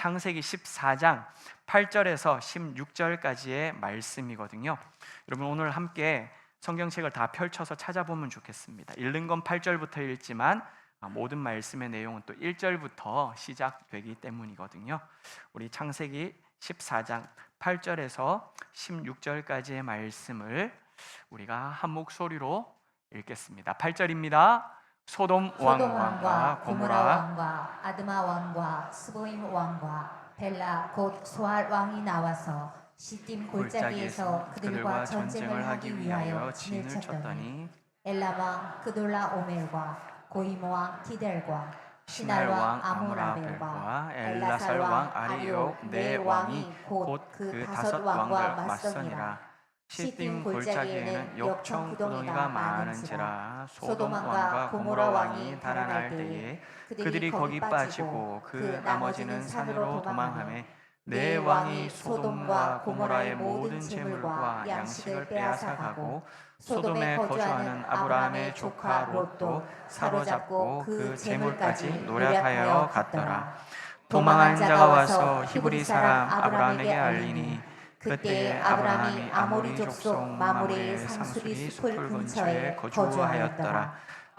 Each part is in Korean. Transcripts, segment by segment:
창세기 14장 8절에서 16절까지의 말씀이거든요. 여러분 오늘 함께 성경책을 다 펼쳐서 찾아보면 좋겠습니다. 읽는 건 8절부터 읽지만 모든 말씀의 내용은 또 1절부터 시작되기 때문이거든요. 우리 창세기 14장 8절에서 16절까지의 말씀을 우리가 한 목소리로 읽겠습니다. 8절입니다. 소돔 왕과 고모라 왕과 아드마 왕과 스보임 왕과 벨라 곧 소알 왕이 나와서 시딤 골짜기에서 그들과 전쟁을 하기 위하여 진을 쳤더니 엘람 왕 그돌라 오멜과 고임 왕 디델과 시날 왕 아모라벨과 엘라살 왕 아리옥 네 왕이 곧 그 다섯 왕과 맞서니라. 시딤 골짜기에는 역청 구덩이가 많은지라. 소돔 왕과 고모라 왕이 달아날 때에 그들이 거기 빠지고 그 나머지는 산으로 도망하며 네 왕이 소돔과 고모라의 모든 재물과 양식을 빼앗아가고 소돔에 거주하는 아브라함의 조카 롯도 사로잡고 그 재물까지 노략하여 갔더라. 도망한 자가 와서 히브리 사람 아브라함에게 알리니 그때 아브라함이 아모리 족속 마므레의 상수리 숲을 근처에 거주하였더라.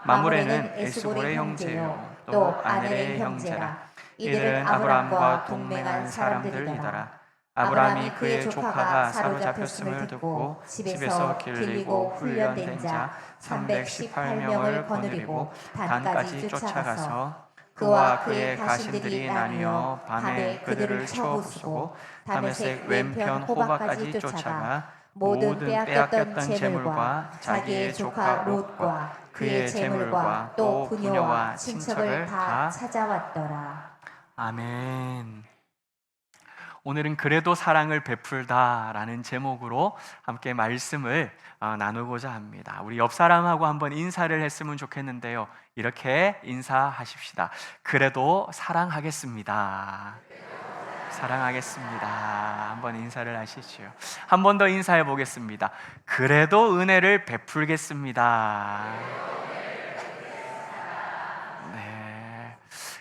마므레는 에스볼의 형제요 또 아넬의 형제라. 이들은 아브라함과 동맹한 사람들이더라. 아브라함이 그의 조카가 사로잡혔음을 듣고 집에서 길리고 훈련된 자 318명을 거느리고 단까지 쫓아가서 그와 그의 가신들이 나뉘어 밤에 그들을 쳐 부수고 다메섹 왼편 호박까지 쫓아가 모든 빼앗겼던 재물과 자기의 조카 롯과 그의 재물과 또 부녀와 친척을 다 찾아왔더라. 아멘. 오늘은 그래도 사랑을 베풀다라는 제목으로 함께 말씀을 나누고자 합니다. 우리 옆 사람하고 한번 인사를 했으면 좋겠는데요. 이렇게 인사하십시다. 그래도 사랑하겠습니다. 사랑하겠습니다. 한번 인사를 하시죠. 한 번 더 인사해 보겠습니다. 그래도 은혜를 베풀겠습니다. 네,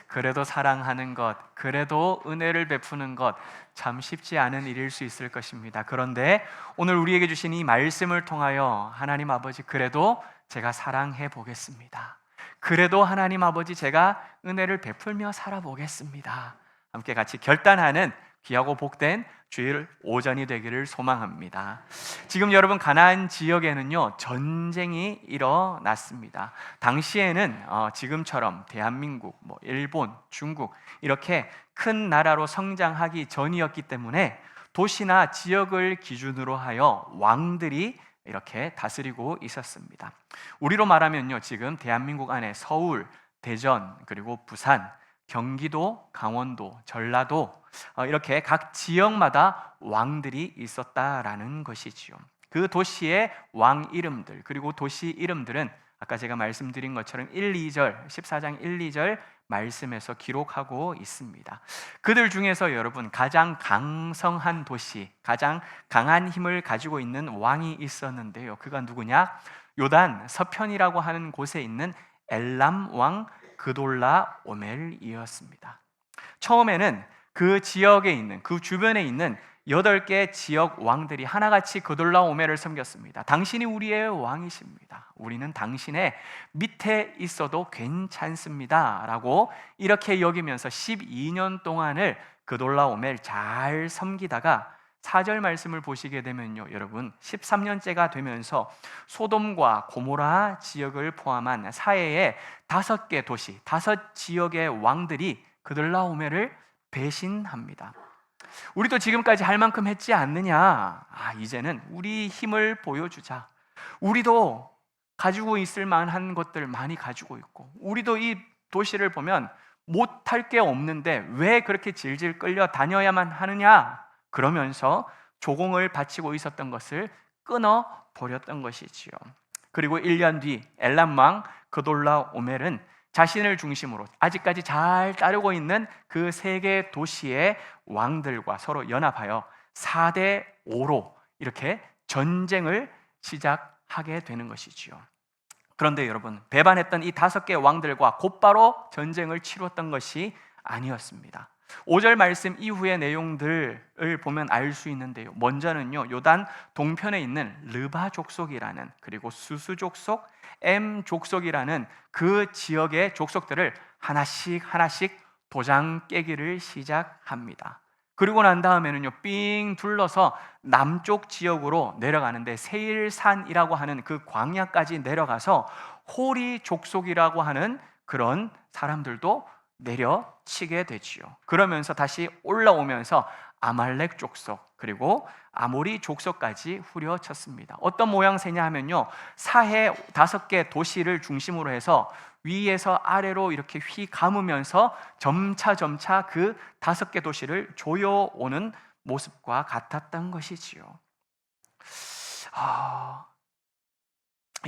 그래도 사랑하는 것, 그래도 은혜를 베푸는 것 참 쉽지 않은 일일 수 있을 것입니다. 그런데 오늘 우리에게 주신 이 말씀을 통하여 하나님 아버지 그래도 제가 사랑해 보겠습니다. 그래도 하나님 아버지 제가 은혜를 베풀며 살아보겠습니다. 함께 같이 결단하는 귀하고 복된 주일 오전이 되기를 소망합니다. 지금 여러분 가나안 지역에는요 전쟁이 일어났습니다. 당시에는 지금처럼 대한민국, 일본, 중국 이렇게 큰 나라로 성장하기 전이었기 때문에 도시나 지역을 기준으로 하여 왕들이 이렇게 다스리고 있었습니다. 우리로 말하면요 지금 대한민국 안에 서울, 대전, 그리고 부산, 경기도, 강원도, 전라도 이렇게 각 지역마다 왕들이 있었다라는 것이지요. 그 도시의 왕 이름들 그리고 도시 이름들은 아까 제가 말씀드린 것처럼 1, 2절 14장 1, 2절 말씀에서 기록하고 있습니다. 그들 중에서 여러분 가장 강성한 도시, 가장 강한 힘을 가지고 있는 왕이 있었는데요. 그가 누구냐? 요단 서편이라고 하는 곳에 있는 엘람 왕 그돌라 오멜이었습니다. 처음에는 그 지역에 있는 그 주변에 있는 8개 지역 왕들이 하나같이 그돌라 오멜을 섬겼습니다. 당신이 우리의 왕이십니다. 우리는 당신의 밑에 있어도 괜찮습니다 라고 이렇게 여기면서 12년 동안을 그돌라 오멜 잘 섬기다가 4절 말씀을 보시게 되면요 여러분 13년째가 되면서 소돔과 고모라 지역을 포함한 사해의 5개 도시 5지역의 왕들이 그돌라 오멜을 배신합니다. 우리도 지금까지 할 만큼 했지 않느냐? 이제는 우리 힘을 보여주자. 우리도 가지고 있을 만한 것들 많이 가지고 있고 우리도 이 도시를 보면 못할 게 없는데 왜 그렇게 질질 끌려 다녀야만 하느냐? 그러면서 조공을 바치고 있었던 것을 끊어버렸던 것이지요. 그리고 1년 뒤 엘람 왕 그돌라 오멜은 자신을 중심으로 아직까지 잘 따르고 있는 그 3개 도시의 왕들과 서로 연합하여 4대 5로 이렇게 전쟁을 시작하게 되는 것이지요. 그런데 여러분 배반했던 이 5개 왕들과 곧바로 전쟁을 치렀던 것이 아니었습니다. 5절 말씀 이후의 내용들을 보면 알 수 있는데요. 먼저는요, 요단 동편에 있는 르바 족속이라는, 그리고 수수 족속, M 족속이라는 그 지역의 족속들을 하나씩 도장 깨기를 시작합니다. 그리고 난 다음에는요, 삥 둘러서 남쪽 지역으로 내려가는데 세일산이라고 하는 그 광야까지 내려가서 호리 족속이라고 하는 그런 사람들도 내려치게 되지요. 그러면서 다시 올라오면서 아말렉 족속, 그리고 아모리 족속까지 후려쳤습니다. 어떤 모양새냐 하면요, 사해 5개 도시를 중심으로 해서 위에서 아래로 이렇게 휘 감으면서 점차 그 5개 도시를 조여오는 모습과 같았던 것이지요.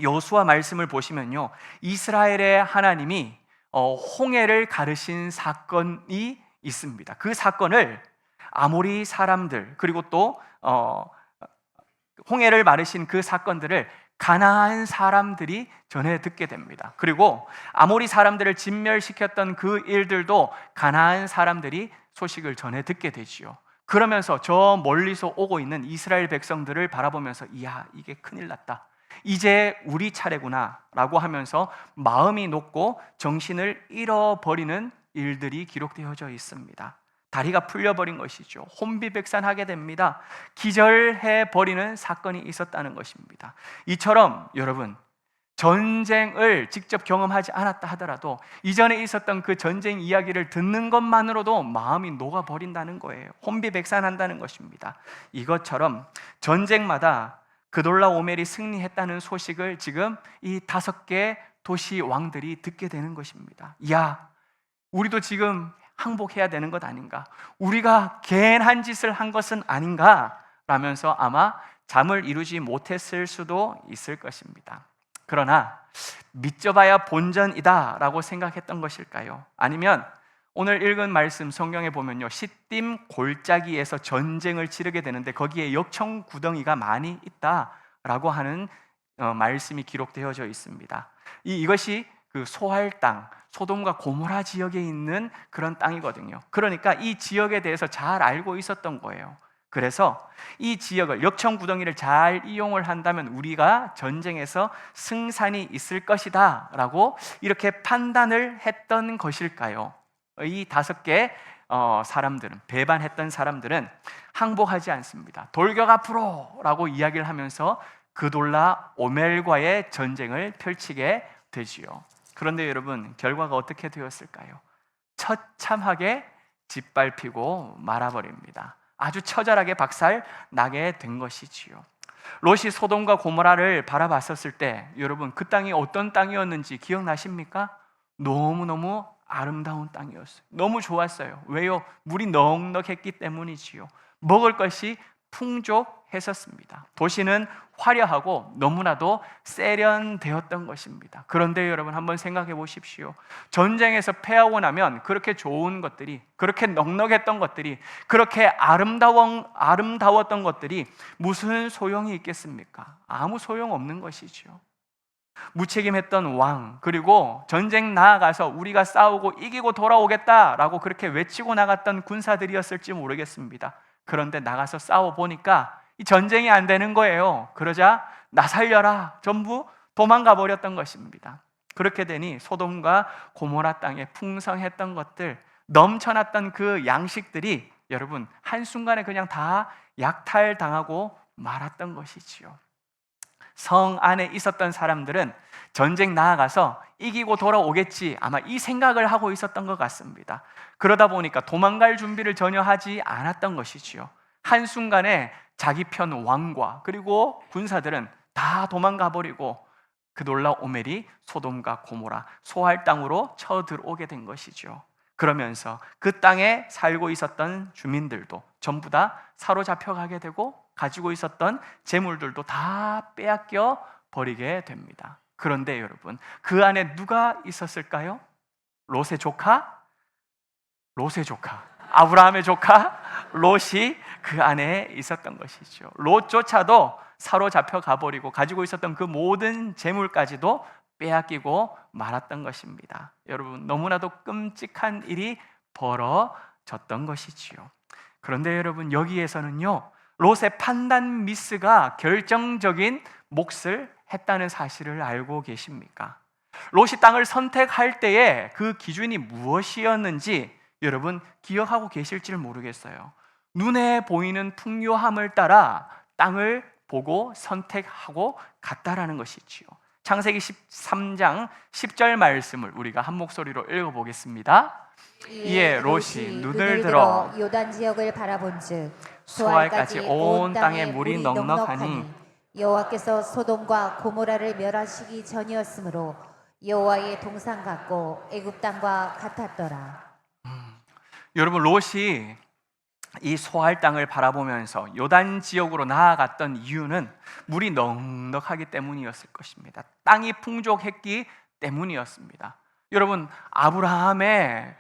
여호수아 말씀을 보시면요, 이스라엘의 하나님이 홍해를 가르신 사건이 있습니다. 그 사건을 아모리 사람들, 그리고 또 홍해를 마르신 그 사건들을 가나안 사람들이 전해 듣게 됩니다. 그리고 아모리 사람들을 진멸시켰던 그 일들도 가나안 사람들이 소식을 전해 듣게 되지요. 그러면서 저 멀리서 오고 있는 이스라엘 백성들을 바라보면서 이야, 이게 큰일 났다, 이제 우리 차례구나 라고 하면서 마음이 녹고 정신을 잃어버리는 일들이 기록되어져 있습니다. 다리가 풀려버린 것이죠. 혼비백산하게 됩니다. 기절해버리는 사건이 있었다는 것입니다. 이처럼 여러분, 전쟁을 직접 경험하지 않았다 하더라도 이전에 있었던 그 전쟁 이야기를 듣는 것만으로도 마음이 녹아버린다는 거예요. 혼비백산한다는 것입니다. 이것처럼 전쟁마다 그돌라오멜이 승리했다는 소식을 지금 이 5개 도시 왕들이 듣게 되는 것입니다. 야, 우리도 지금 항복해야 되는 것 아닌가? 우리가 괜한 짓을 한 것은 아닌가? 라면서 아마 잠을 이루지 못했을 수도 있을 것입니다. 그러나 믿져봐야 본전이다 라고 생각했던 것일까요? 아니면 오늘 읽은 말씀 성경에 보면요, 시딤 골짜기에서 전쟁을 치르게 되는데 거기에 역청 구덩이가 많이 있다라고 하는 말씀이 기록되어져 있습니다. 이것이 그 소할 땅, 소돔과 고모라 지역에 있는 그런 땅이거든요. 그러니까 이 지역에 대해서 잘 알고 있었던 거예요. 그래서 이 지역을, 역청 구덩이를 잘 이용을 한다면 우리가 전쟁에서 승산이 있을 것이다 라고 이렇게 판단을 했던 것일까요? 이 5개 사람들은, 배반했던 사람들은 항복하지 않습니다. 돌격 앞으로 라고 이야기를 하면서 그돌라 오멜과의 전쟁을 펼치게 되지요. 그런데 여러분, 결과가 어떻게 되었을까요? 처참하게 짓밟히고 말아버립니다. 아주 처절하게 박살 나게 된 것이지요. 롯이 소돔과 고모라를 바라봤었을 때 여러분, 그 땅이 어떤 땅이었는지 기억나십니까? 너무너무 아름다운 땅이었어요. 너무 좋았어요. 왜요? 물이 넉넉했기 때문이지요. 먹을 것이 풍족했었습니다. 도시는 화려하고 너무나도 세련되었던 것입니다. 그런데 여러분, 한번 생각해 보십시오. 전쟁에서 패하고 나면 그렇게 좋은 것들이, 그렇게 넉넉했던 것들이, 그렇게 아름다웠던 것들이 무슨 소용이 있겠습니까? 아무 소용없는 것이죠. 무책임했던 왕, 그리고 전쟁 나아가서 우리가 싸우고 이기고 돌아오겠다라고 그렇게 외치고 나갔던 군사들이었을지 모르겠습니다. 그런데 나가서 싸워보니까 이 전쟁이 안 되는 거예요. 그러자 나 살려라, 전부 도망가 버렸던 것입니다. 그렇게 되니 소돔과 고모라 땅에 풍성했던 것들, 넘쳐났던 그 양식들이 여러분, 한순간에 그냥 다 약탈당하고 말았던 것이지요. 성 안에 있었던 사람들은 전쟁 나아가서 이기고 돌아오겠지, 아마 이 생각을 하고 있었던 것 같습니다. 그러다 보니까 도망갈 준비를 전혀 하지 않았던 것이지요. 한순간에 자기 편 왕과 그리고 군사들은 다 도망가 버리고 그돌라 오멜이 소돔과 고모라, 소할 땅으로 쳐들어오게 된 것이죠. 그러면서 그 땅에 살고 있었던 주민들도 전부 다 사로잡혀가게 되고 가지고 있었던 재물들도 다 빼앗겨 버리게 됩니다. 그런데 여러분, 그 안에 누가 있었을까요? 롯의 조카, 아브라함의 조카 롯이 그 안에 있었던 것이죠. 롯조차도 사로잡혀 가버리고 가지고 있었던 그 모든 재물까지도 빼앗기고 말았던 것입니다. 여러분, 너무나도 끔찍한 일이 벌어졌습니다. 졌던 것이지요. 그런데 여러분, 여기에서는요, 롯의 판단 미스가 결정적인 몫을 했다는 사실을 알고 계십니까? 롯이 땅을 선택할 때에 그 기준이 무엇이었는지 여러분 기억하고 계실지 모르겠어요. 눈에 보이는 풍요함을 따라 땅을 보고 선택하고 갔다라는 것이지요. 창세기 13장 10절 말씀을 우리가 한 목소리로 읽어보겠습니다. 이에 롯이 눈을 들어 요단 지역을 바라본즉 수알까지 온 땅에 물이 넉넉하니 여호와께서 소돔과 고모라를 멸하시기 전이었으므로 여호와의 동산 같고 애굽 땅과 같았더라. 여러분, 롯이 이 소알 땅을 바라보면서 요단 지역으로 나아갔던 이유는 물이 넉넉하기 때문이었을 것입니다. 땅이 풍족했기 때문이었습니다. 여러분, 아브라함의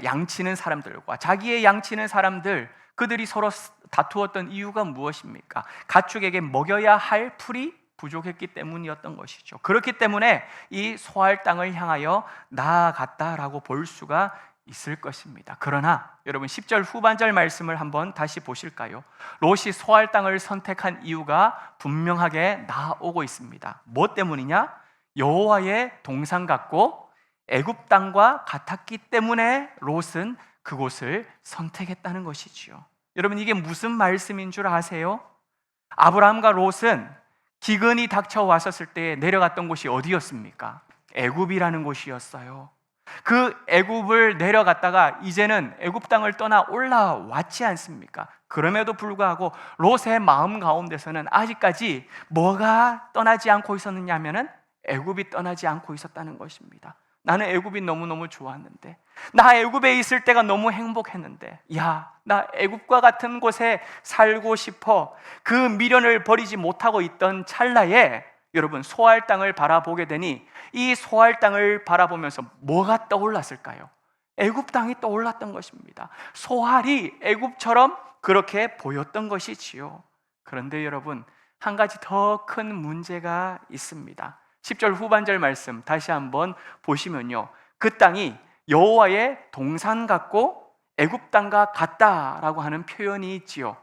양치는 사람들과 자기의 양치는 사람들, 그들이 서로 다투었던 이유가 무엇입니까? 가축에게 먹여야 할 풀이 부족했기 때문이었던 것이죠. 그렇기 때문에 이 소알 땅을 향하여 나아갔다라고 볼 수가 있을 것입니다. 그러나 여러분, 10절 후반절 말씀을 한번 다시 보실까요? 롯이 소알 땅을 선택한 이유가 분명하게 나오고 있습니다. 뭐 때문이냐? 여호와의 동산 같고 애굽 땅과 같았기 때문에 롯은 그곳을 선택했다는 것이지요. 여러분, 이게 무슨 말씀인 줄 아세요? 아브라함과 롯은 기근이 닥쳐왔었을 때 내려갔던 곳이 어디였습니까? 애굽이라는 곳이었어요. 그 애굽을 내려갔다가 이제는 애굽 땅을 떠나 올라왔지 않습니까? 그럼에도 불구하고 롯의 마음 가운데서는 아직까지 뭐가 떠나지 않고 있었느냐 하면은 애굽이 떠나지 않고 있었다는 것입니다. 나는 애굽이 너무너무 좋았는데, 나 애굽에 있을 때가 너무 행복했는데, 야, 나 애굽과 같은 곳에 살고 싶어. 그 미련을 버리지 못하고 있던 찰나에 여러분, 소알 땅을 바라보게 되니 이 소알 땅을 바라보면서 뭐가 떠올랐을까요? 애굽 땅이 떠올랐던 것입니다. 소알이 애굽처럼 그렇게 보였던 것이지요. 그런데 여러분, 한 가지 더 큰 문제가 있습니다. 10절 후반절 말씀 다시 한번 보시면요, 그 땅이 여호와의 동산 같고 애굽 땅과 같다라고 하는 표현이 있지요.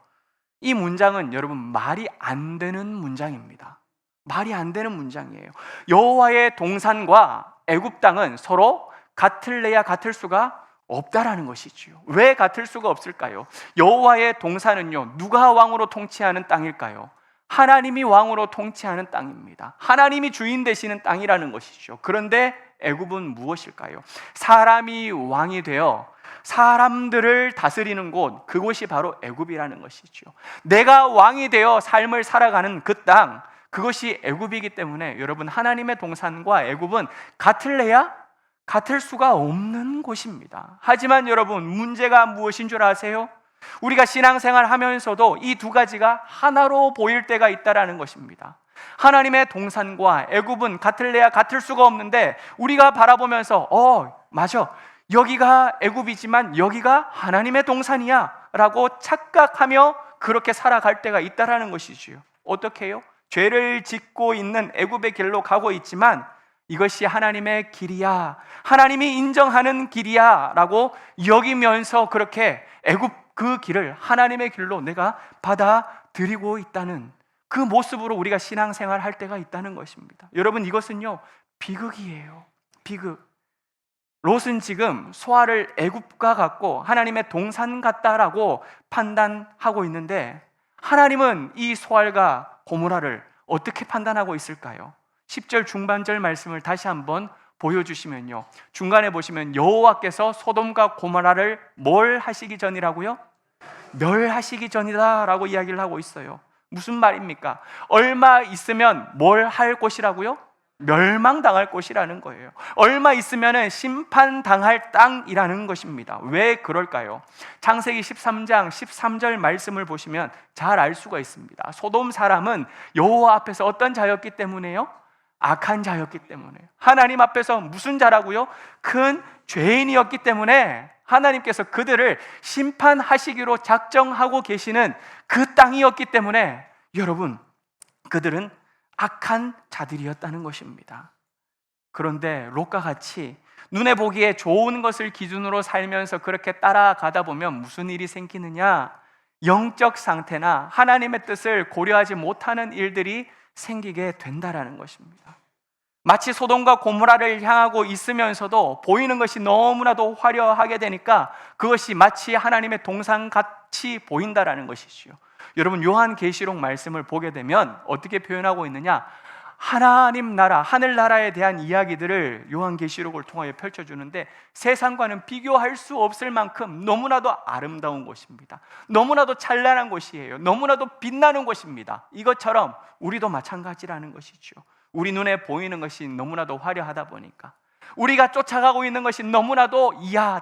이 문장은 여러분 말이 안 되는 문장입니다. 말이 안 되는 문장이에요. 여호와의 동산과 애굽 땅은 서로 같을래야 같을 수가 없다라는 것이지요. 왜 같을 수가 없을까요? 여호와의 동산은요, 누가 왕으로 통치하는 땅일까요? 하나님이 왕으로 통치하는 땅입니다. 하나님이 주인 되시는 땅이라는 것이죠. 그런데 애굽은 무엇일까요? 사람이 왕이 되어 사람들을 다스리는 곳, 그곳이 바로 애굽이라는 것이죠. 내가 왕이 되어 삶을 살아가는 그 땅, 그것이 애굽이기 때문에 여러분, 하나님의 동산과 애굽은 같을래야 같을 수가 없는 곳입니다. 하지만 여러분, 문제가 무엇인 줄 아세요? 우리가 신앙생활 하면서도 이 두 가지가 하나로 보일 때가 있다라는 것입니다. 하나님의 동산과 애굽은 같을래야 같을 수가 없는데, 우리가 바라보면서 맞아, 여기가 애굽이지만 여기가 하나님의 동산이야 라고 착각하며 그렇게 살아갈 때가 있다라는 것이지요. 어떻게 해요? 죄를 짓고 있는 애굽의 길로 가고 있지만 이것이 하나님의 길이야, 하나님이 인정하는 길이야 라고 여기면서 그렇게 애굽 그 길을 하나님의 길로 내가 받아들이고 있다는 그 모습으로 우리가 신앙생활 할 때가 있다는 것입니다. 여러분, 이것은요 비극이에요. 비극. 롯은 지금 소알을 애굽과 같고 하나님의 동산 같다라고 판단하고 있는데, 하나님은 이 소알과 고모라를 어떻게 판단하고 있을까요? 10절 중반절 말씀을 다시 한번 보여주시면요, 중간에 보시면 여호와께서 소돔과 고모라를 뭘 하시기 전이라고요? 멸하시기 전이다 라고 이야기를 하고 있어요. 무슨 말입니까? 얼마 있으면 뭘 할 곳이라고요? 멸망당할 곳이라는 거예요. 얼마 있으면 심판당할 땅이라는 것입니다. 왜 그럴까요? 창세기 13장 13절 말씀을 보시면 잘 알 수가 있습니다. 소돔 사람은 여호와 앞에서 어떤 자였기 때문에요? 악한 자였기 때문에. 하나님 앞에서 무슨 자라고요? 큰 죄인이었기 때문에 하나님께서 그들을 심판하시기로 작정하고 계시는 그 땅이었기 때문에 여러분, 그들은 악한 자들이었다는 것입니다. 그런데 롯과 같이 눈에 보기에 좋은 것을 기준으로 살면서 그렇게 따라가다 보면 무슨 일이 생기느냐? 영적 상태나 하나님의 뜻을 고려하지 못하는 일들이 생기게 된다라는 것입니다. 마치 소돔과 고모라를 향하고 있으면서도 보이는 것이 너무나도 화려하게 되니까 그것이 마치 하나님의 동상같이 보인다라는 것이지요. 여러분, 요한계시록 말씀을 보게 되면 어떻게 표현하고 있느냐? 하나님 나라, 하늘나라에 대한 이야기들을 요한계시록을 통하여 펼쳐주는데 세상과는 비교할 수 없을 만큼 너무나도 아름다운 곳입니다. 너무나도 찬란한 곳이에요. 너무나도 빛나는 곳입니다. 이것처럼 우리도 마찬가지라는 것이죠. 우리 눈에 보이는 것이 너무나도 화려하다 보니까, 우리가 쫓아가고 있는 것이 너무나도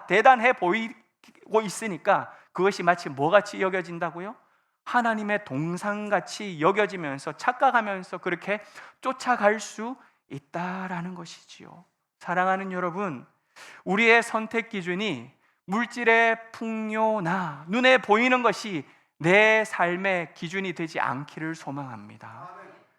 대단해 보이고 있으니까 그것이 마치 뭐같이 여겨진다고요? 하나님의 동상같이 여겨지면서 착각하면서 그렇게 쫓아갈 수 있다라는 것이지요. 사랑하는 여러분, 우리의 선택 기준이 물질의 풍요나 눈에 보이는 것이 내 삶의 기준이 되지 않기를 소망합니다.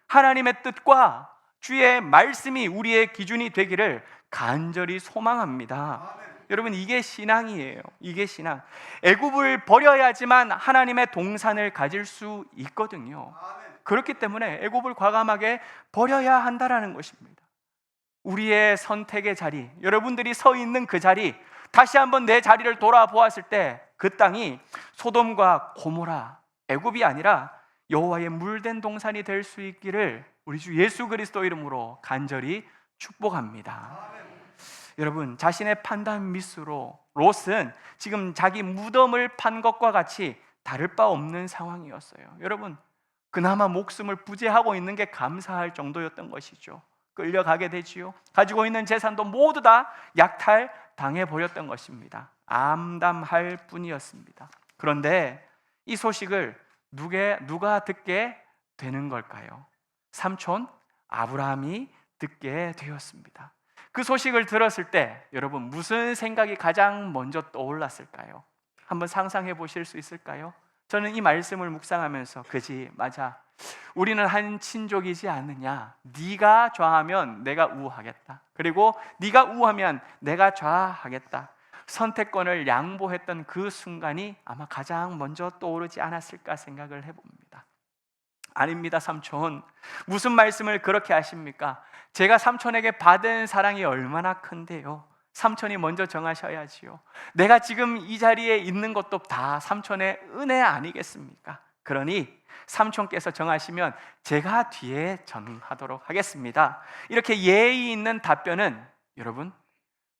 하나님의 뜻과 주의 말씀이 우리의 기준이 되기를 간절히 소망합니다. 여러분, 이게 신앙이에요. 이게 신앙. 애굽을 버려야지만 하나님의 동산을 가질 수 있거든요. 그렇기 때문에 애굽을 과감하게 버려야 한다라는 것입니다. 우리의 선택의 자리, 여러분들이 서 있는 그 자리, 다시 한번 내 자리를 돌아보았을 때 그 땅이 소돔과 고모라, 애굽이 아니라 여호와의 물된 동산이 될 수 있기를 우리 주 예수 그리스도 이름으로 간절히 축복합니다. 여러분, 자신의 판단 미스로 롯은 지금 자기 무덤을 판 것과 같이 다를 바 없는 상황이었어요. 여러분, 그나마 목숨을 부재하고 있는 게 감사할 정도였던 것이죠. 끌려가게 되지요. 가지고 있는 재산도 모두 다 약탈 당해버렸던 것입니다. 암담할 뿐이었습니다. 그런데 이 소식을 누가 듣게 되는 걸까요? 삼촌 아브라함이 듣게 되었습니다. 그 소식을 들었을 때 여러분, 무슨 생각이 가장 먼저 떠올랐을까요? 한번 상상해 보실 수 있을까요? 저는 이 말씀을 묵상하면서 그지, 맞아, 우리는 한 친족이지 않느냐. 네가 좌하면 내가 우하겠다. 그리고 네가 우하면 내가 좌하겠다. 선택권을 양보했던 그 순간이 아마 가장 먼저 떠오르지 않았을까 생각을 해봅니다. 아닙니다, 삼촌. 무슨 말씀을 그렇게 하십니까? 제가 삼촌에게 받은 사랑이 얼마나 큰데요. 삼촌이 먼저 정하셔야지요. 내가 지금 이 자리에 있는 것도 다 삼촌의 은혜 아니겠습니까? 그러니 삼촌께서 정하시면 제가 뒤에 전하도록 하겠습니다. 이렇게 예의 있는 답변은 여러분,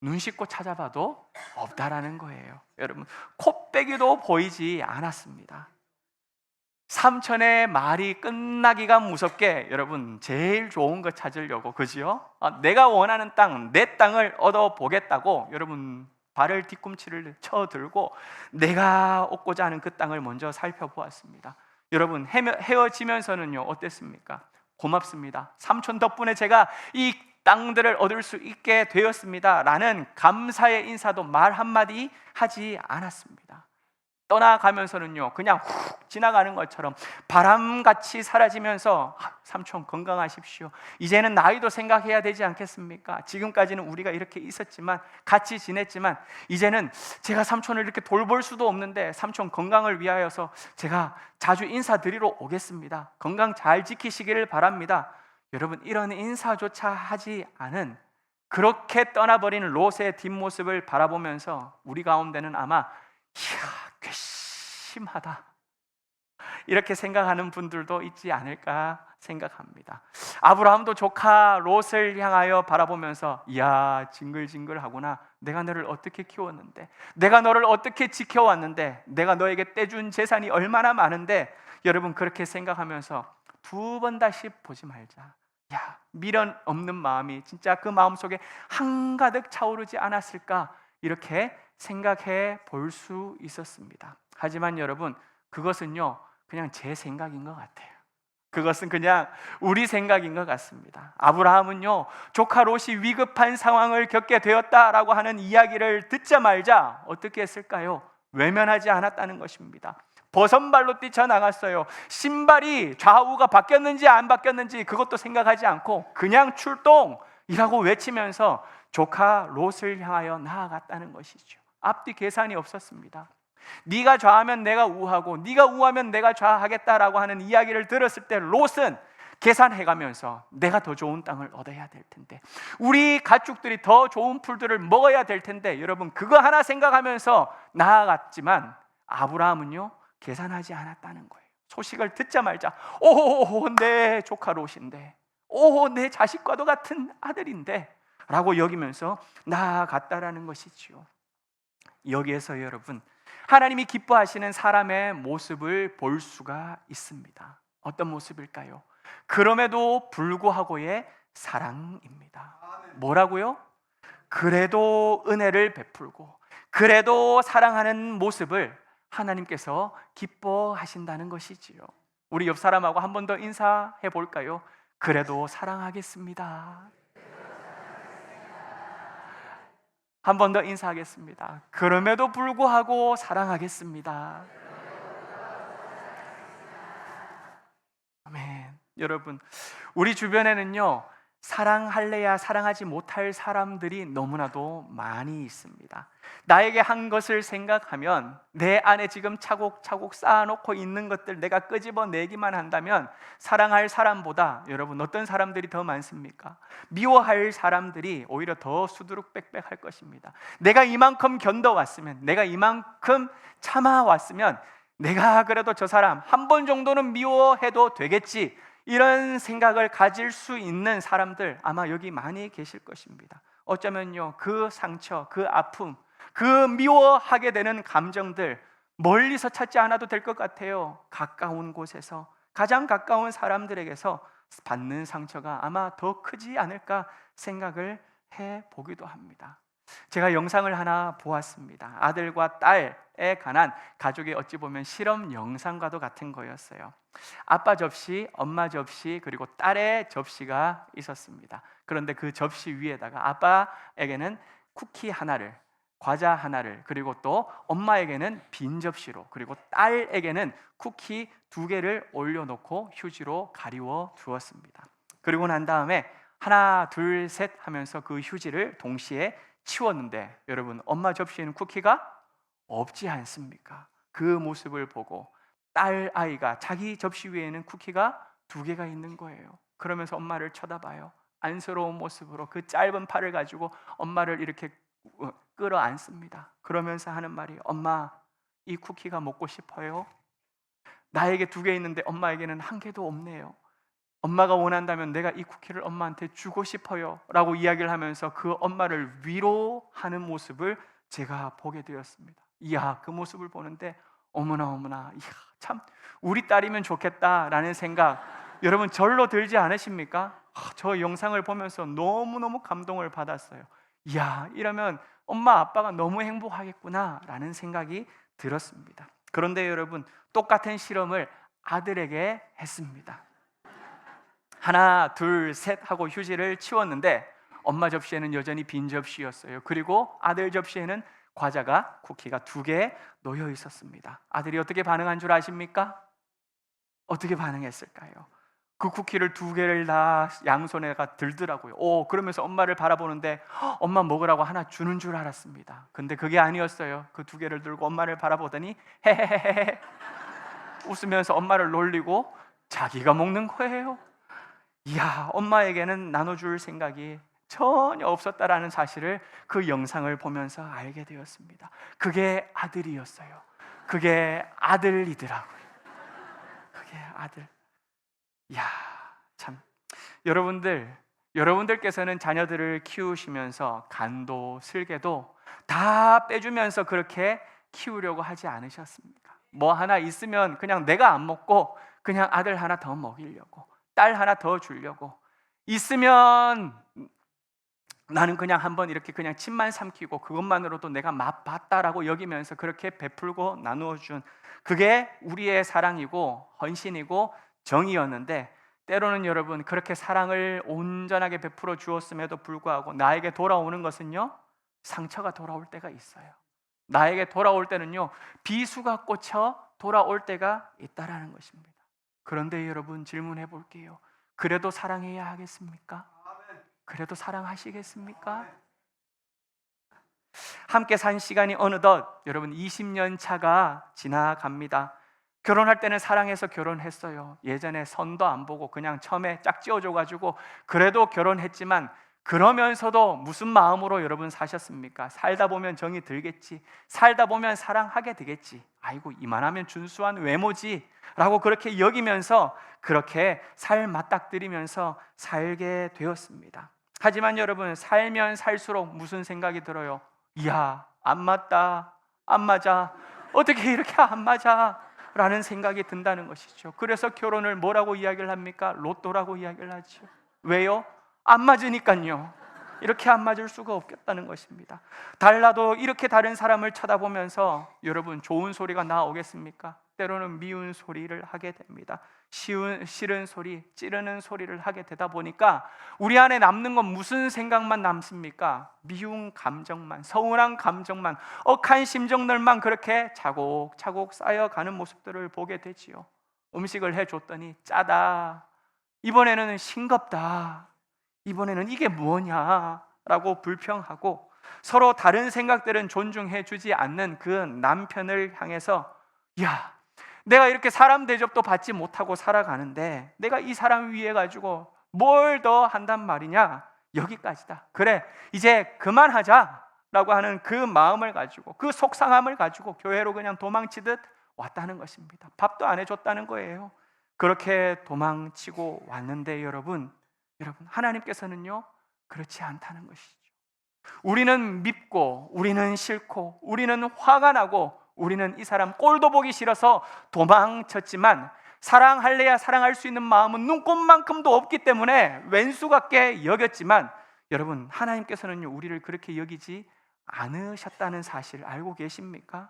눈 씻고 찾아봐도 없다라는 거예요. 여러분, 코빼기도 보이지 않았습니다. 삼촌의 말이 끝나기가 무섭게 여러분, 제일 좋은 거 찾으려고, 그지요? 내가 원하는 땅, 내 땅을 얻어보겠다고 여러분 발을 뒤꿈치를 쳐들고 내가 얻고자 하는 그 땅을 먼저 살펴보았습니다. 여러분, 헤어지면서는요 어땠습니까? 고맙습니다. 삼촌 덕분에 제가 이 땅들을 얻을 수 있게 되었습니다 라는 감사의 인사도 말 한마디 하지 않았습니다. 떠나가면서는요 그냥 훅 지나가는 것처럼 바람같이 사라지면서 삼촌 건강하십시오. 이제는 나이도 생각해야 되지 않겠습니까? 지금까지는 우리가 이렇게 있었지만 같이 지냈지만 이제는 제가 삼촌을 이렇게 돌볼 수도 없는데 삼촌 건강을 위하여서 제가 자주 인사드리러 오겠습니다. 건강 잘 지키시기를 바랍니다. 여러분, 이런 인사조차 하지 않은 그렇게 떠나버리는 롯의 뒷모습을 바라보면서 우리 가운데는 아마 이야 괘씸하다 이렇게 생각하는 분들도 있지 않을까 생각합니다. 아브라함도 조카 롯을 향하여 바라보면서 이야 징글징글하구나. 내가 너를 어떻게 키웠는데, 내가 너를 어떻게 지켜왔는데, 내가 너에게 떼준 재산이 얼마나 많은데, 여러분 그렇게 생각하면서 두 번 다시 보지 말자. 야, 미련 없는 마음이 진짜 그 마음속에 한가득 차오르지 않았을까 이렇게 생각해 볼 수 있었습니다. 하지만 여러분, 그것은요 그냥 제 생각인 것 같아요. 그것은 그냥 우리 생각인 것 같습니다. 아브라함은요 조카 롯이 위급한 상황을 겪게 되었다라고 하는 이야기를 듣자마자 어떻게 했을까요? 외면하지 않았다는 것입니다. 버선발로 뛰쳐나갔어요. 신발이 좌우가 바뀌었는지 안 바뀌었는지 그것도 생각하지 않고 그냥 출동이라고 외치면서 조카 롯을 향하여 나아갔다는 것이죠. 앞뒤 계산이 없었습니다. 네가 좌하면 내가 우하고 네가 우하면 내가 좌하겠다라고 하는 이야기를 들었을 때 롯은 계산해가면서 내가 더 좋은 땅을 얻어야 될 텐데, 우리 가축들이 더 좋은 풀들을 먹어야 될 텐데, 여러분 그거 하나 생각하면서 나아갔지만 아브라함은요 계산하지 않았다는 거예요. 소식을 듣자마자 오, 내 조카 롯인데, 오, 내 자식과도 같은 아들인데 라고 여기면서 나아갔다라는 것이지요. 여기에서 여러분, 하나님이 기뻐하시는 사람의 모습을 볼 수가 있습니다. 어떤 모습일까요? 그럼에도 불구하고의 사랑입니다. 뭐라고요? 그래도 은혜를 베풀고 그래도 사랑하는 모습을 하나님께서 기뻐하신다는 것이지요. 우리 옆 사람하고 한 번 더 인사해 볼까요? 그래도 사랑하겠습니다. 한 번 더 인사하겠습니다. 그럼에도 불구하고 사랑하겠습니다. 아멘. 여러분, 우리 주변에는요 사랑할래야 사랑하지 못할 사람들이 너무나도 많이 있습니다. 나에게 한 것을 생각하면, 내 안에 지금 차곡차곡 쌓아놓고 있는 것들 내가 끄집어내기만 한다면 사랑할 사람보다 여러분 어떤 사람들이 더 많습니까? 미워할 사람들이 오히려 더 수두룩빽빽할 것입니다. 내가 이만큼 견뎌왔으면, 내가 이만큼 참아왔으면 내가 그래도 저 사람 한 번 정도는 미워해도 되겠지, 이런 생각을 가질 수 있는 사람들 아마 여기 많이 계실 것입니다. 어쩌면요 그 상처, 그 아픔, 그 미워하게 되는 감정들 멀리서 찾지 않아도 될 것 같아요. 가까운 곳에서, 가장 가까운 사람들에게서 받는 상처가 아마 더 크지 않을까 생각을 해보기도 합니다. 제가 영상을 하나 보았습니다. 아들과 딸에 관한 가족의 어찌 보면 실험 영상과도 같은 거였어요. 아빠 접시, 엄마 접시, 그리고 딸의 접시가 있었습니다. 그런데 그 접시 위에다가 아빠에게는 쿠키 하나를, 과자 하나를, 그리고 또 엄마에게는 빈 접시로, 그리고 딸에게는 쿠키 2개를 올려놓고 휴지로 가리워 두었습니다. 그리고 난 다음에 하나 둘 셋 하면서 그 휴지를 동시에 치웠는데, 여러분 엄마 접시에는 쿠키가 없지 않습니까? 그 모습을 보고 딸 아이가 자기 접시 위에는 쿠키가 2개가 있는 거예요. 그러면서 엄마를 쳐다봐요. 안쓰러운 모습으로 그 짧은 팔을 가지고 엄마를 이렇게 끌어안습니다. 그러면서 하는 말이, 엄마 이 쿠키가 먹고 싶어요. 나에게 2개 있는데 엄마에게는 1개도 없네요. 엄마가 원한다면 내가 이 쿠키를 엄마한테 주고 싶어요 라고 이야기를 하면서 그 엄마를 위로하는 모습을 제가 보게 되었습니다. 이야, 그 모습을 보는데 어머나, 이야, 참 우리 딸이면 좋겠다라는 생각 여러분 절로 들지 않으십니까? 저 영상을 보면서 너무너무 감동을 받았어요. 이야, 이러면 엄마 아빠가 너무 행복하겠구나 라는 생각이 들었습니다. 그런데 여러분, 똑같은 실험을 아들에게 했습니다. 하나 둘 셋 하고 휴지를 치웠는데 엄마 접시에는 여전히 빈 접시였어요. 그리고 아들 접시에는 과자가, 쿠키가 2개 놓여 있었습니다. 아들이 어떻게 반응한 줄 아십니까? 어떻게 반응했을까요? 그 쿠키를 2개를 다 양손에가 들더라고요. 그러면서 엄마를 바라보는데 엄마 먹으라고 하나 주는 줄 알았습니다. 근데 그게 아니었어요. 그 2개를 들고 엄마를 바라보더니 헤헤헤헤 웃으면서 엄마를 놀리고 자기가 먹는 거예요. 이야, 엄마에게는 나눠줄 생각이 전혀 없었다라는 사실을 그 영상을 보면서 알게 되었습니다. 그게 아들이었어요. 그게 아들이더라고요. 그게 아들. 이야, 참 여러분들께서는 자녀들을 키우시면서 간도 슬개도 다 빼주면서 그렇게 키우려고 하지 않으셨습니까? 뭐 하나 있으면 그냥 내가 안 먹고 그냥 아들 하나 더 먹이려고, 딸 하나 더 주려고, 있으면 나는 그냥 한번 이렇게 그냥 침만 삼키고 그것만으로도 내가 맛봤다라고 여기면서 그렇게 베풀고 나누어 준, 그게 우리의 사랑이고 헌신이고 정이었는데, 때로는 여러분 그렇게 사랑을 온전하게 베풀어 주었음에도 불구하고 나에게 돌아오는 것은요 상처가 돌아올 때가 있어요. 나에게 돌아올 때는요 비수가 꽂혀 돌아올 때가 있다라는 것입니다. 그런데 여러분 질문해 볼게요. 그래도 사랑해야 하겠습니까? 그래도 사랑하시겠습니까? 함께 산 시간이 어느덧 여러분 20년 차가 지나갑니다. 결혼할 때는 사랑해서 결혼했어요. 예전에 선도 안 보고 그냥 처음에 짝지어줘가지고 그래도 결혼했지만, 그러면서도 무슨 마음으로 여러분 사셨습니까? 살다 보면 정이 들겠지, 살다 보면 사랑하게 되겠지, 아이고 이만하면 준수한 외모지 라고 그렇게 여기면서 그렇게 살 맞닥뜨리면서 살게 되었습니다. 하지만 여러분, 살면 살수록 무슨 생각이 들어요? 이야, 안 맞다, 안 맞아, 어떻게 이렇게 안 맞아 라는 생각이 든다는 것이죠. 그래서 결혼을 뭐라고 이야기를 합니까? 로또라고 이야기를 하죠. 왜요? 안 맞으니까요. 이렇게 안 맞을 수가 없겠다는 것입니다. 달라도 이렇게 다른 사람을 쳐다보면서 여러분, 좋은 소리가 나오겠습니까? 때로는 미운 소리를 하게 됩니다. 싫은 소리, 찌르는 소리를 하게 되다 보니까 우리 안에 남는 건 무슨 생각만 남습니까? 미운 감정만, 서운한 감정만, 억한 심정들만 그렇게 차곡차곡 쌓여가는 모습들을 보게 되지요. 음식을 해줬더니 짜다, 이번에는 싱겁다, 이번에는 이게 뭐냐라고 불평하고, 서로 다른 생각들은 존중해 주지 않는 그 남편을 향해서, 야, 내가 이렇게 사람 대접도 받지 못하고 살아가는데 내가 이 사람 위해 가지고 뭘 더 한단 말이냐, 여기까지다, 그래 이제 그만하자 라고 하는 그 마음을 가지고, 그 속상함을 가지고 교회로 그냥 도망치듯 왔다는 것입니다. 밥도 안 해줬다는 거예요. 그렇게 도망치고 왔는데 여러분, 하나님께서는요 그렇지 않다는 것이죠. 우리는 밉고, 우리는 싫고, 우리는 화가 나고, 우리는 이 사람 꼴도 보기 싫어서 도망쳤지만, 사랑할래야 사랑할 수 있는 마음은 눈꼽만큼도 없기 때문에 왼수 같게 여겼지만, 여러분, 하나님께서는요 우리를 그렇게 여기지 않으셨다는 사실 알고 계십니까?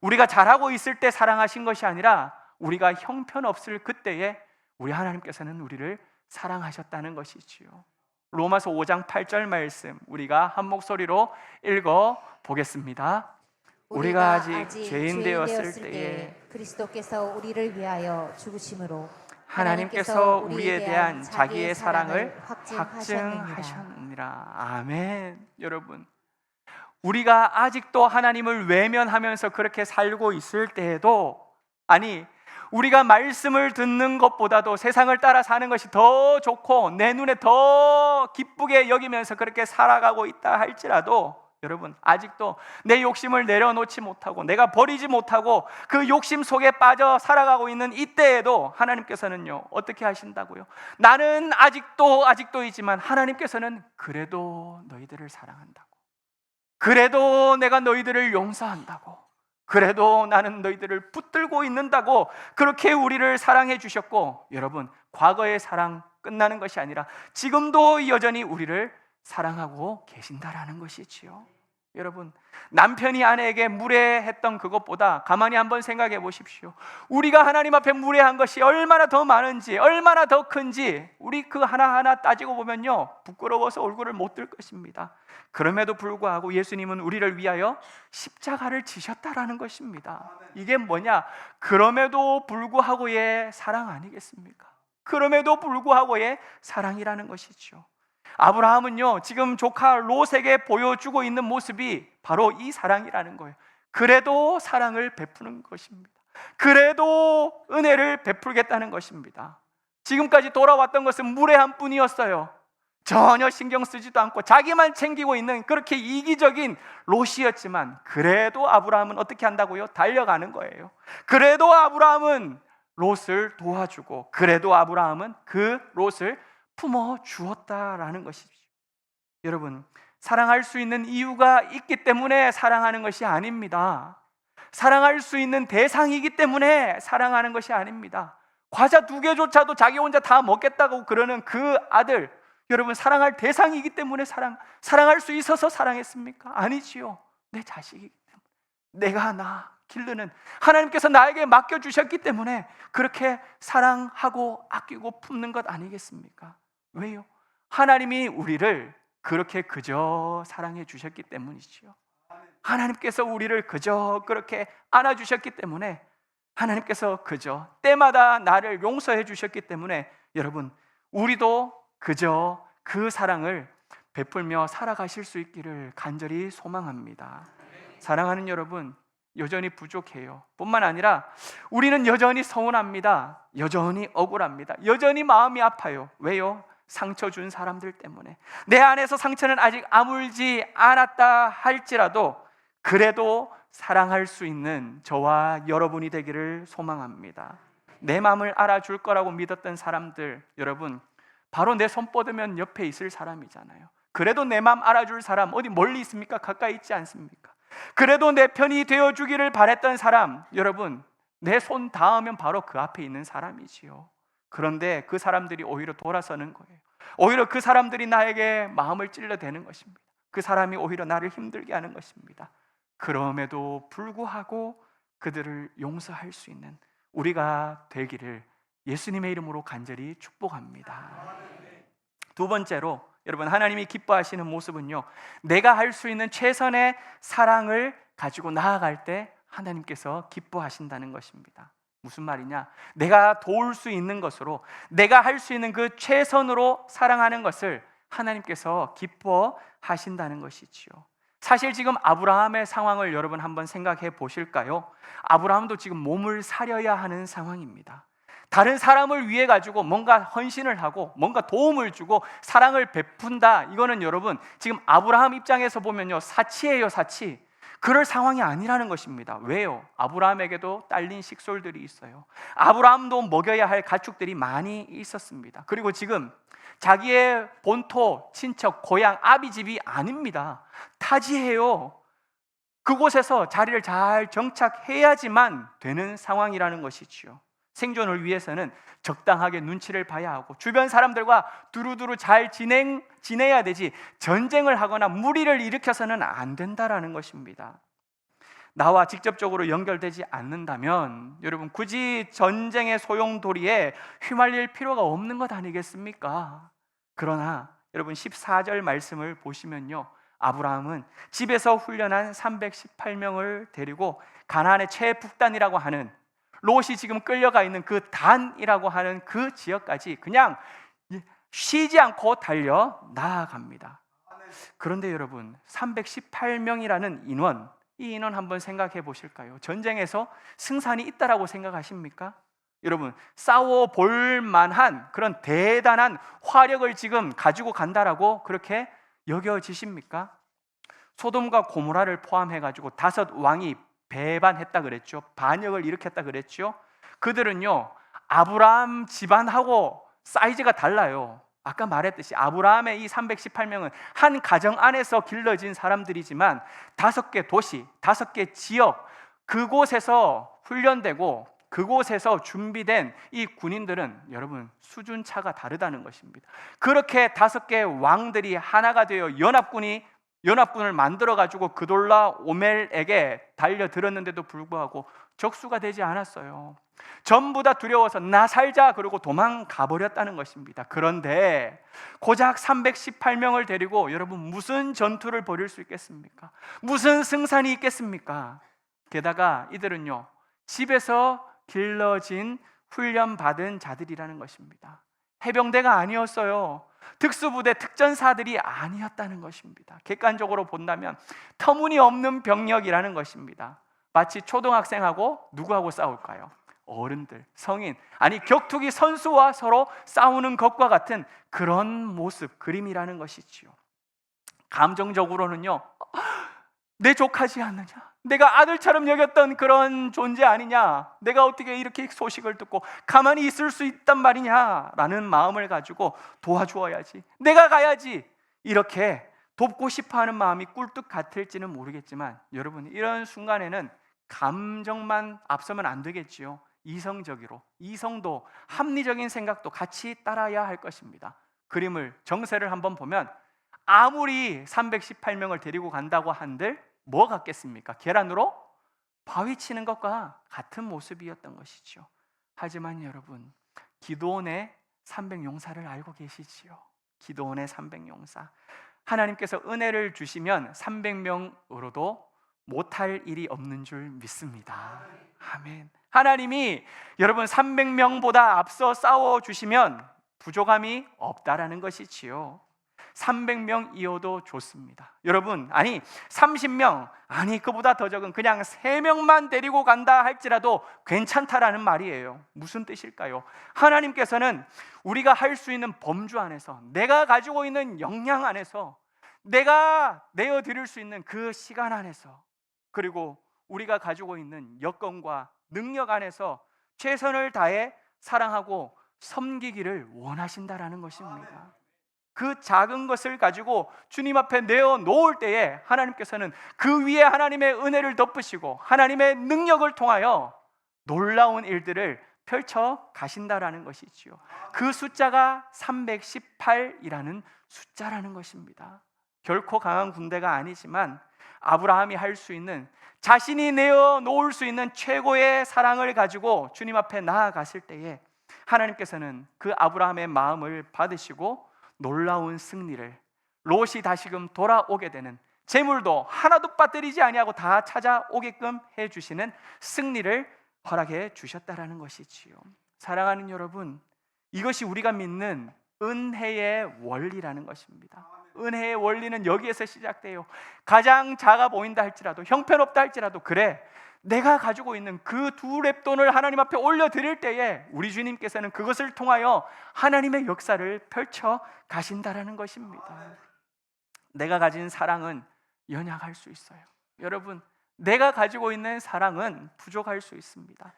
우리가 잘하고 있을 때 사랑하신 것이 아니라 우리가 형편없을 그때에 우리 하나님께서는 우리를 사랑하셨다는 것이지요. 로마서 5장 8절 말씀 우리가 한 목소리로 읽어 보겠습니다. 우리가 아직 죄인 되었을 때에 그리스도께서 우리를 위하여 죽으심으로 하나님께서 우리에 대한 자기의 사랑을 확증하셨느니라. 아멘. 여러분, 우리가 아직도 하나님을 외면하면서 그렇게 살고 있을 때에도, 아니 우리가 말씀을 듣는 것보다도 세상을 따라 사는 것이 더 좋고 내 눈에 더 기쁘게 여기면서 그렇게 살아가고 있다 할지라도, 여러분 아직도 내 욕심을 내려놓지 못하고 내가 버리지 못하고 그 욕심 속에 빠져 살아가고 있는 이때에도 하나님께서는요 어떻게 하신다고요? 나는 아직도이지만 하나님께서는 그래도 너희들을 사랑한다고, 그래도 내가 너희들을 용서한다고, 그래도 나는 너희들을 붙들고 있는다고 그렇게 우리를 사랑해 주셨고, 여러분 과거의 사랑 끝나는 것이 아니라 지금도 여전히 우리를 사랑하고 계신다라는 것이지요. 여러분, 남편이 아내에게 무례했던 그것보다 가만히 한번 생각해 보십시오. 우리가 하나님 앞에 무례한 것이 얼마나 더 많은지, 얼마나 더 큰지 우리 그 하나하나 따지고 보면요 부끄러워서 얼굴을 못 들 것입니다. 그럼에도 불구하고 예수님은 우리를 위하여 십자가를 지셨다라는 것입니다. 이게 뭐냐? 그럼에도 불구하고의 사랑 아니겠습니까? 그럼에도 불구하고의 사랑이라는 것이죠. 아브라함은요 지금 조카 롯에게 보여주고 있는 모습이 바로 이 사랑이라는 거예요. 그래도 사랑을 베푸는 것입니다. 그래도 은혜를 베풀겠다는 것입니다. 지금까지 돌아왔던 것은 무례한 뿐이었어요. 전혀 신경 쓰지도 않고 자기만 챙기고 있는 그렇게 이기적인 롯이었지만, 그래도 아브라함은 어떻게 한다고요? 달려가는 거예요. 그래도 아브라함은 롯을 도와주고, 그래도 아브라함은 그 롯을 품어 주었다라는 것이죠. 여러분, 사랑할 수 있는 이유가 있기 때문에 사랑하는 것이 아닙니다. 사랑할 수 있는 대상이기 때문에 사랑하는 것이 아닙니다. 과자 2개조차도 자기 혼자 다 먹겠다고 그러는 그 아들, 여러분 사랑할 대상이기 때문에 사랑할 수 있어서 사랑했습니까? 아니지요. 내 자식이기 때문에, 내가 나 기르는 하나님께서 나에게 맡겨주셨기 때문에 그렇게 사랑하고 아끼고 품는 것 아니겠습니까? 왜요? 하나님이 우리를 그렇게 그저 사랑해 주셨기 때문이지요. 하나님께서 우리를 그저 그렇게 안아주셨기 때문에, 하나님께서 그저 때마다 나를 용서해 주셨기 때문에, 여러분 우리도 그저 그 사랑을 베풀며 살아가실 수 있기를 간절히 소망합니다. 사랑하는 여러분, 여전히 부족해요. 뿐만 아니라 우리는 여전히 서운합니다. 여전히 억울합니다. 여전히 마음이 아파요. 왜요? 상처 준 사람들 때문에. 내 안에서 상처는 아직 아물지 않았다 할지라도 그래도 사랑할 수 있는 저와 여러분이 되기를 소망합니다. 내 마음을 알아줄 거라고 믿었던 사람들, 여러분, 바로 내 손 뻗으면 옆에 있을 사람이잖아요. 그래도 내 마음 알아줄 사람 어디 멀리 있습니까? 가까이 있지 않습니까? 그래도 내 편이 되어주기를 바랬던 사람, 여러분, 내 손 닿으면 바로 그 앞에 있는 사람이지요. 그런데 그 사람들이 오히려 돌아서는 거예요. 오히려 그 사람들이 나에게 마음을 찔러대는 것입니다. 그 사람이 오히려 나를 힘들게 하는 것입니다. 그럼에도 불구하고 그들을 용서할 수 있는 우리가 되기를 예수님의 이름으로 간절히 축복합니다. 두 번째로, 여러분, 하나님이 기뻐하시는 모습은요, 내가 할 수 있는 최선의 사랑을 가지고 나아갈 때 하나님께서 기뻐하신다는 것입니다. 무슨 말이냐? 내가 도울 수 있는 것으로, 내가 할 수 있는 그 최선으로 사랑하는 것을 하나님께서 기뻐하신다는 것이지요. 사실 지금 아브라함의 상황을 여러분 한번 생각해 보실까요? 아브라함도 지금 몸을 사려야 하는 상황입니다. 다른 사람을 위해 가지고 뭔가 헌신을 하고 뭔가 도움을 주고 사랑을 베푼다, 이거는 여러분 지금 아브라함 입장에서 보면요, 사치예요, 사치. 그럴 상황이 아니라는 것입니다. 왜요? 아브라함에게도 딸린 식솔들이 있어요. 아브라함도 먹여야 할 가축들이 많이 있었습니다. 그리고 지금 자기의 본토, 친척, 고향, 아비집이 아닙니다. 타지예요. 그곳에서 자리를 잘 정착해야지만 되는 상황이라는 것이지요. 생존을 위해서는 적당하게 눈치를 봐야 하고 주변 사람들과 두루두루 잘 지내야 되지, 전쟁을 하거나 무리를 일으켜서는 안 된다라는 것입니다. 나와 직접적으로 연결되지 않는다면 여러분 굳이 전쟁의 소용돌이에 휘말릴 필요가 없는 것 아니겠습니까? 그러나 여러분 14절 말씀을 보시면요, 아브라함은 집에서 훈련한 318명을 데리고 가나안의 최북단이라고 하는, 롯이 지금 끌려가 있는 그 단이라고 하는 그 지역까지 그냥 쉬지 않고 달려 나아갑니다. 그런데 여러분 318명이라는 인원, 이 인원 한번 생각해 보실까요? 전쟁에서 승산이 있다라고 생각하십니까? 여러분 싸워 볼 만한 그런 대단한 화력을 지금 가지고 간다라고 그렇게 여겨지십니까? 소돔과 고모라를 포함해 가지고 5왕이 배반했다 그랬죠. 반역을 일으켰다 그랬죠. 그들은요, 아브라함 집안하고 사이즈가 달라요. 아까 말했듯이 아브라함의 이 318명은 한 가정 안에서 길러진 사람들이지만 5개 도시, 5개 지역, 그곳에서 훈련되고 그곳에서 준비된 이 군인들은 여러분 수준 차가 다르다는 것입니다. 그렇게 5개 왕들이 하나가 되어 연합군을 만들어 가지고 그돌라 오멜에게 달려들었는데도 불구하고 적수가 되지 않았어요. 전부 다 두려워서 나 살자 그러고 도망가 버렸다는 것입니다. 그런데 고작 318명을 데리고 여러분 무슨 전투를 벌일 수 있겠습니까? 무슨 승산이 있겠습니까? 게다가 이들은요, 집에서 길러진 훈련받은 자들이라는 것입니다. 해병대가 아니었어요. 특수부대 특전사들이 아니었다는 것입니다. 객관적으로 본다면 터무니없는 병력이라는 것입니다. 마치 초등학생하고 누구하고 싸울까요? 어른들, 성인, 아니 격투기 선수와 서로 싸우는 것과 같은 그런 모습, 그림이라는 것이지요. 감정적으로는요, 내 조카지 않느냐, 내가 아들처럼 여겼던 그런 존재 아니냐, 내가 어떻게 이렇게 소식을 듣고 가만히 있을 수 있단 말이냐 라는 마음을 가지고 도와주어야지, 내가 가야지, 이렇게 돕고 싶어하는 마음이 꿀뚝 같을지는 모르겠지만 여러분 이런 순간에는 감정만 앞서면 안 되겠지요. 이성적으로, 이성도 합리적인 생각도 같이 따라야 할 것입니다. 그림을, 정세를 한번 보면 아무리 318명을 데리고 간다고 한들 뭐 같겠습니까? 계란으로 바위 치는 것과 같은 모습이었던 것이죠. 하지만 여러분, 기드온의 300용사를 알고 계시지요? 기드온의 300용사, 하나님께서 은혜를 주시면 300명으로도 못할 일이 없는 줄 믿습니다. 아멘. 하나님이 여러분 300명보다 앞서 싸워주시면 부족함이 없다라는 것이지요. 300명이어도 좋습니다. 여러분, 아니 30명, 아니 그보다 더 적은 그냥 3명만 데리고 간다 할지라도 괜찮다라는 말이에요. 무슨 뜻일까요? 하나님께서는 우리가 할 수 있는 범주 안에서, 내가 가지고 있는 역량 안에서, 내가 내어드릴 수 있는 그 시간 안에서, 그리고 우리가 가지고 있는 여건과 능력 안에서 최선을 다해 사랑하고 섬기기를 원하신다라는 것입니다. 그 작은 것을 가지고 주님 앞에 내어 놓을 때에 하나님께서는 그 위에 하나님의 은혜를 덮으시고 하나님의 능력을 통하여 놀라운 일들을 펼쳐 가신다라는 것이지요. 그 숫자가 318이라는 숫자라는 것입니다. 결코 강한 군대가 아니지만 아브라함이 할 수 있는, 자신이 내어 놓을 수 있는 최고의 사랑을 가지고 주님 앞에 나아갔을 때에 하나님께서는 그 아브라함의 마음을 받으시고 놀라운 승리를, 롯이 다시금 돌아오게 되는, 재물도 하나도 빠뜨리지 아니하고 다 찾아오게끔 해주시는 승리를 허락해 주셨다라는 것이지요. 사랑하는 여러분, 이것이 우리가 믿는 은혜의 원리라는 것입니다. 은혜의 원리는 여기에서 시작돼요. 가장 작아 보인다 할지라도, 형편없다 할지라도, 그래 내가 가지고 있는 그 2렙돈을 하나님 앞에 올려드릴 때에 우리 주님께서는 그것을 통하여 하나님의 역사를 펼쳐 가신다라는 것입니다. 내가 가진 사랑은 연약할 수 있어요. 여러분, 내가 가지고 있는 사랑은 부족할 수 있습니다.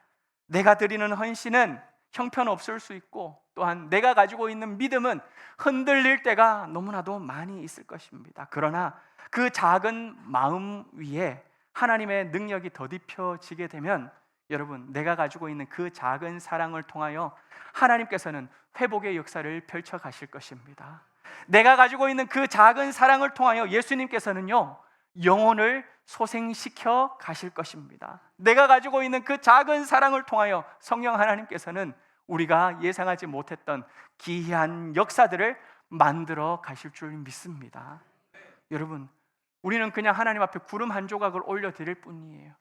내가 드리는 헌신은 형편없을 수 있고, 또한 내가 가지고 있는 믿음은 흔들릴 때가 너무나도 많이 있을 것입니다. 그러나 그 작은 마음 위에 하나님의 능력이 더딥혀지게 되면 여러분, 내가 가지고 있는 그 작은 사랑을 통하여 하나님께서는 회복의 역사를 펼쳐 가실 것입니다. 내가 가지고 있는 그 작은 사랑을 통하여 예수님께서는요, 영혼을 소생시켜 가실 것입니다. 내가 가지고 있는 그 작은 사랑을 통하여 성령 하나님께서는 우리가 예상하지 못했던 기이한 역사들을 만들어 가실 줄 믿습니다. 여러분, 우리는 그냥 하나님 앞에 구름 한 조각을 올려드릴 뿐이에요.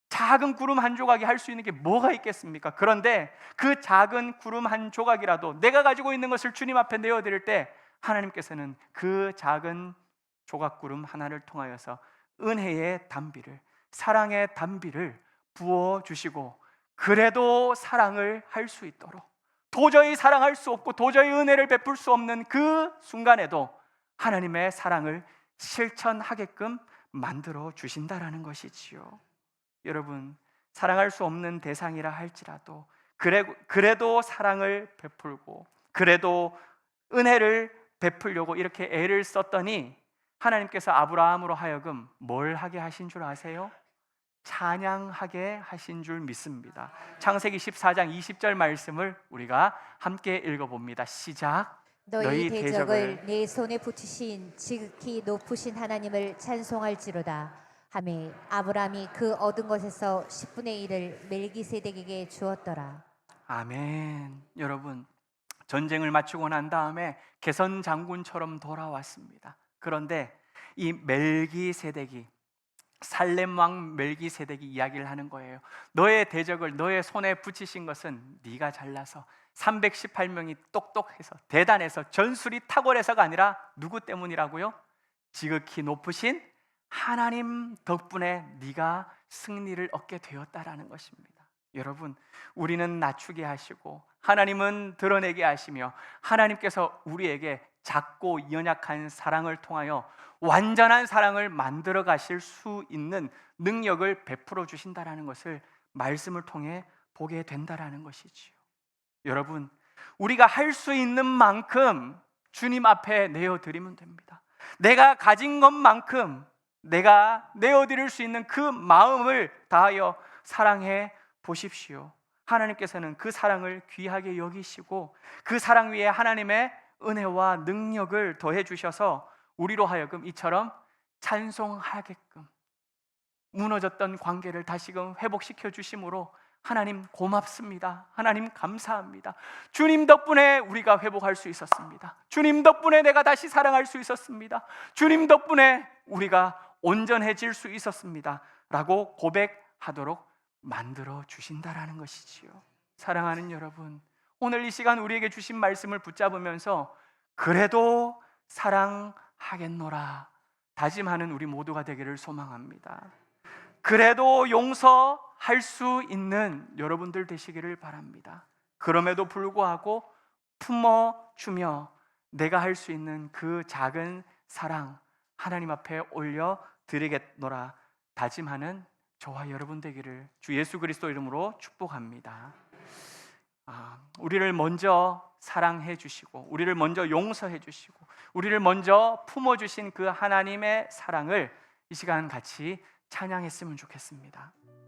작은 구름 한 조각이 할 수 있는 게 뭐가 있겠습니까? 그런데 그 작은 구름 한 조각이라도 내가 가지고 있는 것을 주님 앞에 내어드릴 때 하나님께서는 그 작은 조각구름 하나를 통하여서 은혜의 단비를, 사랑의 단비를 부어주시고, 그래도 사랑을 할 수 있도록, 도저히 사랑할 수 없고 도저히 은혜를 베풀 수 없는 그 순간에도 하나님의 사랑을 실천하게끔 만들어 주신다라는 것이지요. 여러분, 사랑할 수 없는 대상이라 할지라도 그래도 사랑을 베풀고, 그래도 은혜를 베풀려고 이렇게 애를 썼더니 하나님께서 아브라함으로 하여금 뭘 하게 하신 줄 아세요? 찬양하게 하신 줄 믿습니다. 창세기 14장 20절 말씀을 우리가 함께 읽어봅니다. 시작. 너희 대적을 내 손에 붙이신 지극히 높으신 하나님을 찬송할지로다 하매 아브라함이 그 얻은 것에서 10분의 1을 멜기세덱에게 주었더라. 아멘. 여러분, 전쟁을 마치고 난 다음에 개선 장군처럼 돌아왔습니다. 그런데 이 멜기세덱이, 살렘 왕 멜기세덱이 이야기를 하는 거예요. 너의 대적을 너의 손에 붙이신 것은 네가 잘나서 318명이 똑똑해서 대단해서 전술이 탁월해서가 아니라 누구 때문이라고요? 지극히 높으신 하나님 덕분에 네가 승리를 얻게 되었다라는 것입니다. 여러분, 우리는 낮추게 하시고 하나님은 드러내게 하시며, 하나님께서 우리에게 작고 연약한 사랑을 통하여 완전한 사랑을 만들어 가실 수 있는 능력을 베풀어 주신다라는 것을 말씀을 통해 보게 된다라는 것이지요. 여러분, 우리가 할 수 있는 만큼 주님 앞에 내어드리면 됩니다. 내가 가진 것만큼 내가 내어드릴 수 있는 그 마음을 다하여 사랑해 보십시오. 하나님께서는 그 사랑을 귀하게 여기시고 그 사랑 위에 하나님의 은혜와 능력을 더해 주셔서 우리로 하여금 이처럼 찬송하게끔, 무너졌던 관계를 다시금 회복시켜 주심으로 하나님 고맙습니다. 하나님 감사합니다. 주님 덕분에 우리가 회복할 수 있었습니다. 주님 덕분에 내가 다시 사랑할 수 있었습니다. 주님 덕분에 우리가 온전해질 수 있었습니다 라고 고백하도록 만들어 주신다라는 것이지요. 사랑하는 여러분, 오늘 이 시간 우리에게 주신 말씀을 붙잡으면서 그래도 사랑하겠노라 다짐하는 우리 모두가 되기를 소망합니다. 그래도 용서할 수 있는 여러분들 되시기를 바랍니다. 그럼에도 불구하고 품어주며 내가 할 수 있는 그 작은 사랑 하나님 앞에 올려드리겠노라 다짐하는 저와 여러분 되기를 주 예수 그리스도 이름으로 축복합니다. 우리를 먼저 사랑해 주시고 우리를 먼저 용서해 주시고 우리를 먼저 품어주신 그 하나님의 사랑을 이 시간 같이 찬양했으면 좋겠습니다.